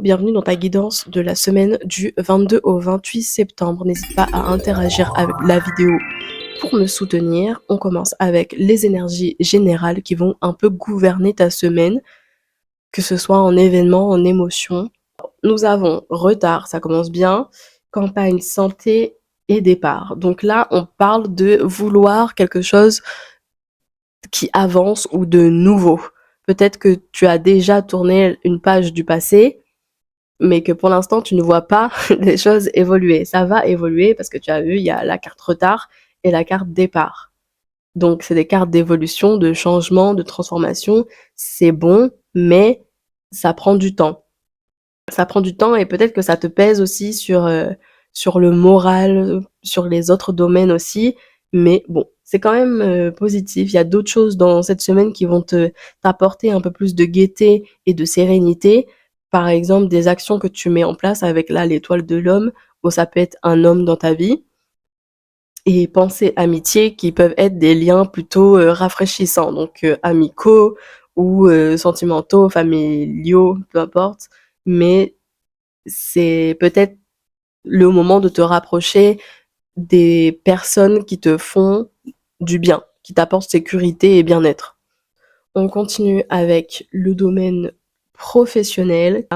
bienvenue dans ta guidance de la semaine du 22 au 28 septembre. N'hésite pas à interagir avec la vidéo pour me soutenir. On commence avec les énergies générales qui vont un peu gouverner ta semaine, que ce soit en événements, en émotions. Nous avons retard, ça commence bien, campagne, santé et départ. Donc là, on parle de vouloir quelque chose qui avance ou de nouveau. Peut-être que tu as déjà tourné une page du passé, mais que pour l'instant, tu ne vois pas les choses évoluer. Ça va évoluer parce que tu as vu, il y a la carte retard et la carte départ. Donc, c'est des cartes d'évolution, de changement, de transformation. C'est bon, mais ça prend du temps. Ça prend du temps et peut-être que ça te pèse aussi sur le moral, sur les autres domaines aussi. Mais bon, c'est quand même positif. Il y a d'autres choses dans cette semaine qui vont t'apporter un peu plus de gaieté et de sérénité. Par exemple, des actions que tu mets en place avec là l'étoile de l'homme, où ça peut être un homme dans ta vie. Et pensée amitié qui peuvent être des liens plutôt rafraîchissants, donc amicaux ou sentimentaux, familiaux, peu importe. Mais c'est peut-être le moment de te rapprocher des personnes qui te font du bien, qui t'apportent sécurité et bien-être. On continue avec le domaine professionnel.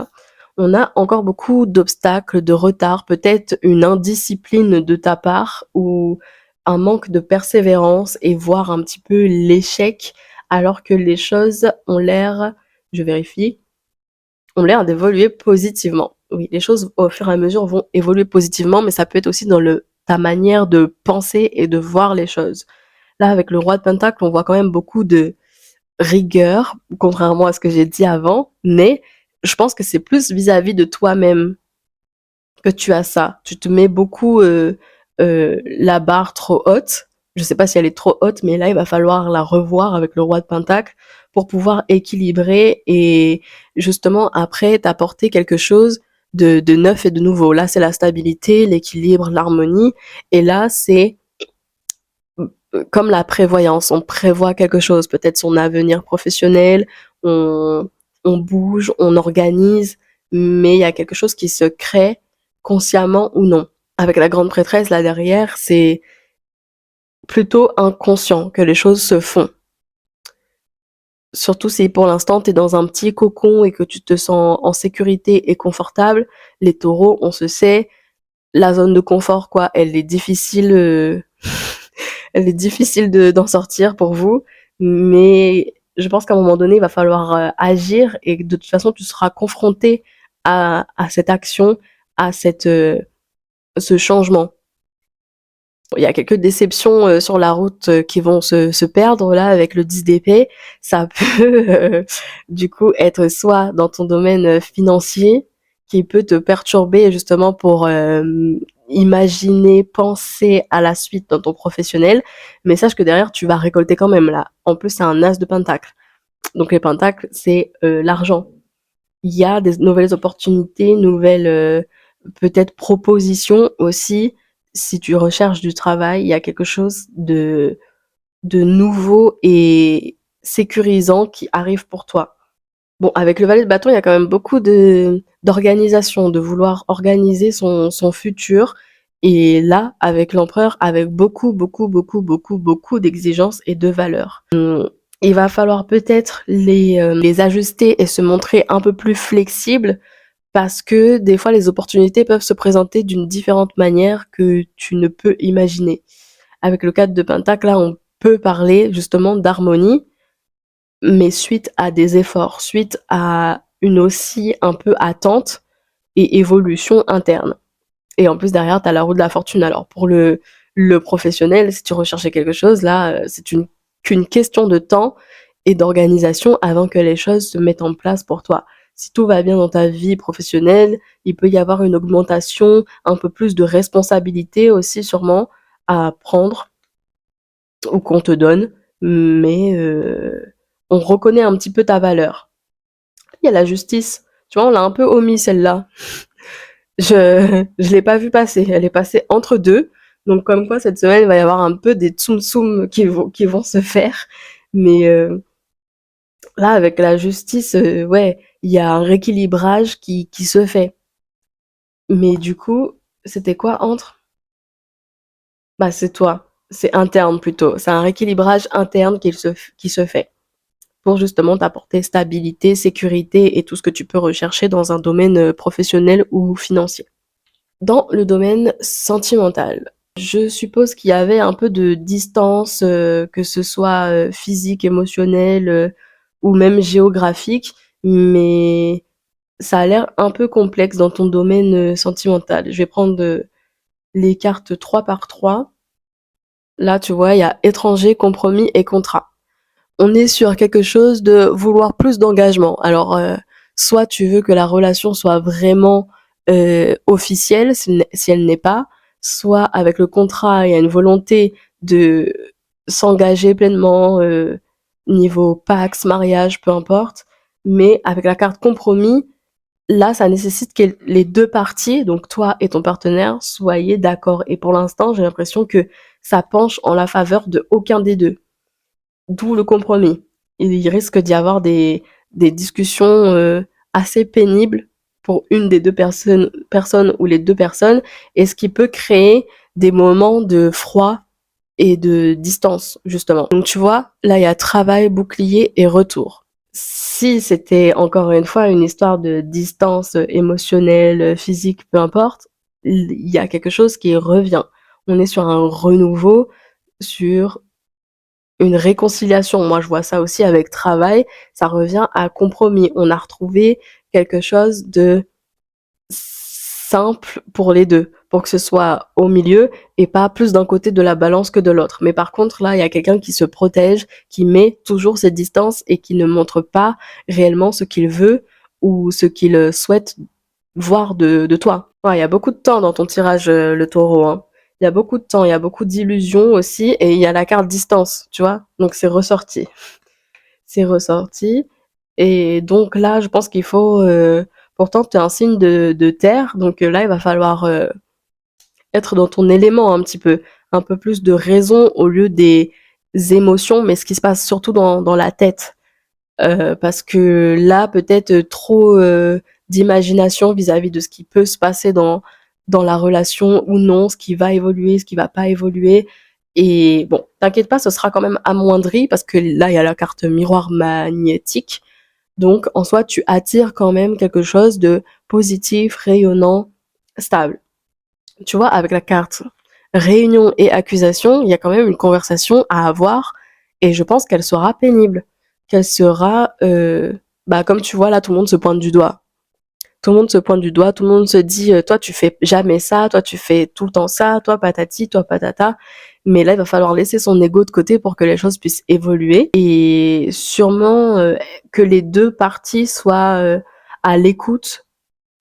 On a encore beaucoup d'obstacles, de retard, peut-être une indiscipline de ta part ou un manque de persévérance et voire un petit peu l'échec alors que les choses ont l'air, je vérifie, ont l'air d'évoluer positivement. Oui, les choses au fur et à mesure vont évoluer positivement, mais ça peut être aussi dans ta manière de penser et de voir les choses. Là, avec le roi de Pentacle, on voit quand même beaucoup de rigueur, contrairement à ce que j'ai dit avant, mais je pense que c'est plus vis-à-vis de toi-même que tu as ça. Tu te mets beaucoup la barre trop haute. Je sais pas si elle est trop haute, mais là, il va falloir la revoir avec le roi de Pentacle pour pouvoir équilibrer et justement après t'apporter quelque chose de neuf et de nouveau. Là, c'est la stabilité, l'équilibre, l'harmonie. Et là, c'est comme la prévoyance. On prévoit quelque chose, peut-être son avenir professionnel, on, on bouge, on organise, mais il y a quelque chose qui se crée consciemment ou non. Avec la grande prêtresse, là derrière, c'est plutôt inconscient que les choses se font. Surtout si pour l'instant tu es dans un petit cocon et que tu te sens en sécurité et confortable, les taureaux, on se sait, la zone de confort, quoi, elle est difficile, elle est difficile d'en sortir pour vous, mais je pense qu'à un moment donné, il va falloir agir et de toute façon, tu seras confronté à cette action, à ce changement. Il y a quelques déceptions sur la route qui vont se perdre là avec le 10 d'épée. Ça peut du coup être soit dans ton domaine financier qui peut te perturber justement pour imaginer, penser à la suite dans ton professionnel, mais sache que derrière tu vas récolter quand même là. En plus c'est un as de pentacle. Donc les pentacles c'est l'argent. Il y a des nouvelles opportunités, nouvelles peut-être propositions aussi. Si tu recherches du travail, il y a quelque chose de nouveau et sécurisant qui arrive pour toi. Bon, avec le valet de bâton, il y a quand même beaucoup d'organisation, de vouloir organiser son futur. Et là, avec l'empereur, avec beaucoup d'exigences et de valeurs. Il va falloir peut-être les ajuster et se montrer un peu plus flexible parce que des fois les opportunités peuvent se présenter d'une différente manière que tu ne peux imaginer. Avec le 4 de Pentacle, là, on peut parler justement d'harmonie, mais suite à des efforts, suite à une aussi un peu attente et évolution interne. Et en plus, derrière, tu as la roue de la fortune. Alors, pour le professionnel, si tu recherchais quelque chose, là, c'est qu'une question de temps et d'organisation avant que les choses se mettent en place pour toi. Si tout va bien dans ta vie professionnelle, il peut y avoir une augmentation, un peu plus de responsabilité aussi sûrement à prendre ou qu'on te donne, mais on reconnaît un petit peu ta valeur. Il y a la justice. Tu vois, on l'a un peu omis celle-là. Je l'ai pas vue passer. Elle est passée entre deux. Donc comme quoi cette semaine il va y avoir un peu des tsum tsum qui vont se faire. Mais Là, avec la justice, ouais, il y a un rééquilibrage qui se fait. Mais du coup, c'était quoi entre? Bah, c'est toi. C'est interne plutôt. C'est un rééquilibrage interne qui se fait pour justement t'apporter stabilité, sécurité et tout ce que tu peux rechercher dans un domaine professionnel ou financier. Dans le domaine sentimental, je suppose qu'il y avait un peu de distance, que ce soit physique, émotionnelle ou même géographique, mais ça a l'air un peu complexe dans ton domaine sentimental. Je vais prendre les cartes 3 par 3. Là, tu vois, il y a étranger, compromis et contrat. On est sur quelque chose de vouloir plus d'engagement. Alors, soit tu veux que la relation soit vraiment officielle, si elle n'est pas, soit avec le contrat, il y a une volonté de s'engager pleinement, niveau pax, mariage, peu importe. Mais avec la carte compromis, là, ça nécessite que les deux parties, donc toi et ton partenaire, soyez d'accord. Et pour l'instant, j'ai l'impression que ça penche en la faveur de aucun des deux. D'où le compromis. Il risque d'y avoir des discussions assez pénibles pour une des deux personnes ou les deux personnes, et ce qui peut créer des moments de froid et de distance, justement. Donc tu vois, là il y a travail, bouclier et retour. Si c'était encore une fois une histoire de distance émotionnelle, physique, peu importe, il y a quelque chose qui revient. On est sur un renouveau, sur une réconciliation. Moi, je vois ça aussi avec travail. Ça revient à compromis. On a retrouvé quelque chose de simple pour les deux, pour que ce soit au milieu et pas plus d'un côté de la balance que de l'autre. Mais par contre, là, il y a quelqu'un qui se protège, qui met toujours cette distance et qui ne montre pas réellement ce qu'il veut ou ce qu'il souhaite voir de toi. Ouais, il y a beaucoup de temps dans ton tirage, le taureau, hein. Il y a beaucoup de temps, il y a beaucoup d'illusions aussi, et il y a la carte distance, tu vois. Donc c'est ressorti. C'est ressorti. Et donc là, je pense qu'il faut... pourtant, tu es un signe de terre, donc là, il va falloir être dans ton élément un petit peu. Un peu plus de raison au lieu des émotions, mais ce qui se passe surtout dans la tête. Parce que là, peut-être trop d'imagination vis-à-vis de ce qui peut se passer dans la relation ou non, ce qui va évoluer, ce qui va pas évoluer. Et bon, t'inquiète pas, ce sera quand même amoindri parce que là, il y a la carte miroir magnétique. Donc, en soi, tu attires quand même quelque chose de positif, rayonnant, stable. Tu vois, avec la carte réunion et accusation, il y a quand même une conversation à avoir et je pense qu'elle sera pénible. Qu'elle sera, bah, comme tu vois, là, tout le monde se pointe du doigt. Tout le monde se pointe du doigt, tout le monde se dit, toi, tu fais jamais ça, toi, tu fais tout le temps ça, toi, patati, toi, patata. Mais là, il va falloir laisser son ego de côté pour que les choses puissent évoluer et sûrement que les deux parties soient à l'écoute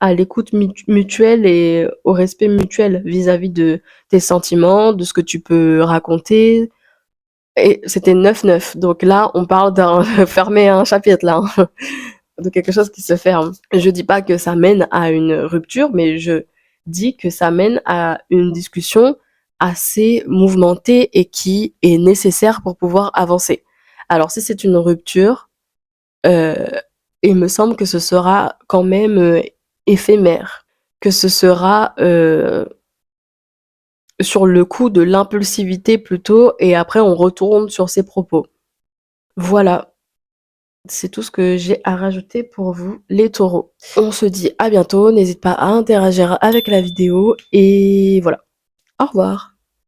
à l'écoute mutuelle et au respect mutuel vis-à-vis de tes sentiments, de ce que tu peux raconter. Et c'était 9-9. Donc là, on parle d'un fermer un chapitre là, hein, de quelque chose qui se ferme. Je dis pas que ça mène à une rupture, mais je dis que ça mène à une discussion assez mouvementée et qui est nécessaire pour pouvoir avancer. Alors si c'est une rupture, euh, il me semble que ce sera quand même éphémère, que ce sera sur le coup de l'impulsivité plutôt, et après on retourne sur ses propos. Voilà, c'est tout ce que j'ai à rajouter pour vous, les taureaux. On se dit à bientôt, n'hésite pas à interagir avec la vidéo, et voilà. Au revoir.